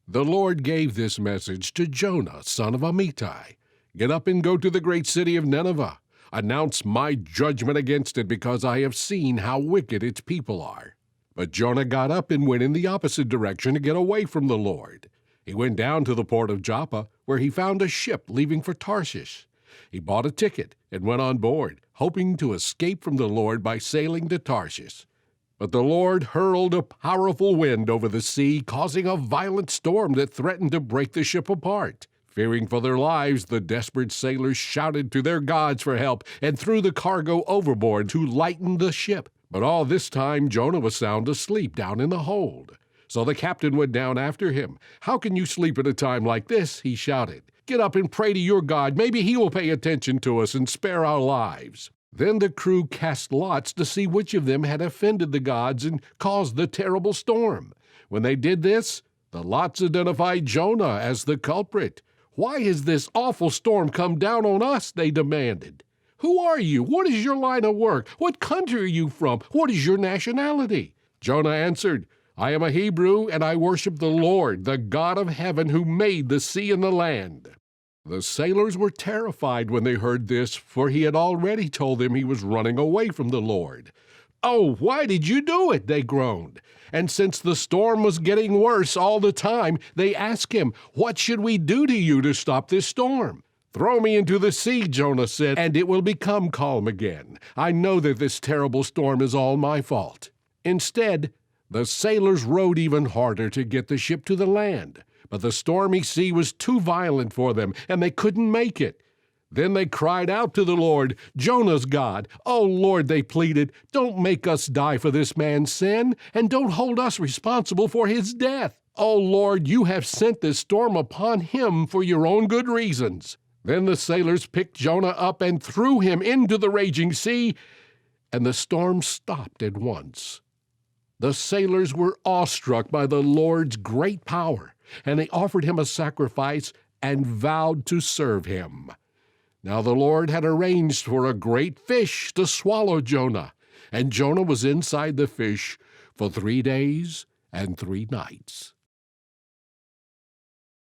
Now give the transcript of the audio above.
The Lord gave this message to Jonah, son of Amittai. Get up and go to the great city of Nineveh. Announce my judgment against it, because I have seen how wicked its people are. But Jonah got up and went in the opposite direction to get away from the Lord. He went down to the port of Joppa, where he found a ship leaving for Tarshish. He bought a ticket and went on board, hoping to escape from the Lord by sailing to Tarshish. But the Lord hurled a powerful wind over the sea, causing a violent storm that threatened to break the ship apart. Fearing for their lives, the desperate sailors shouted to their gods for help and threw the cargo overboard to lighten the ship. But all this time Jonah was sound asleep down in the hold. So the captain went down after him. "How can you sleep at a time like this?" he shouted. "Get up and pray to your God. Maybe he will pay attention to us and spare our lives." Then the crew cast lots to see which of them had offended the gods and caused the terrible storm. When they did this, the lots identified Jonah as the culprit. "Why has this awful storm come down on us?" they demanded. "Who are you? What is your line of work? What country are you from? What is your nationality?" Jonah answered, "I am a Hebrew, and I worship the Lord, the God of heaven, who made the sea and the land." The sailors were terrified when they heard this, for he had already told them he was running away from the Lord. "Oh, why did you do it?" they groaned. And since the storm was getting worse all the time, they asked him, "What should we do to you to stop this storm?" "Throw me into the sea," Jonah said, "and it will become calm again. I know that this terrible storm is all my fault." Instead, the sailors rowed even harder to get the ship to the land. But the stormy sea was too violent for them, and they couldn't make it. Then they cried out to the Lord, Jonah's God. "Oh, Lord," they pleaded, "don't make us die for this man's sin, and don't hold us responsible for his death. Oh, Lord, you have sent this storm upon him for your own good reasons." Then the sailors picked Jonah up and threw him into the raging sea, and the storm stopped at once. The sailors were awestruck by the Lord's great power, and they offered him a sacrifice and vowed to serve him. Now the Lord had arranged for a great fish to swallow Jonah, and Jonah was inside the fish for 3 days and 3 nights.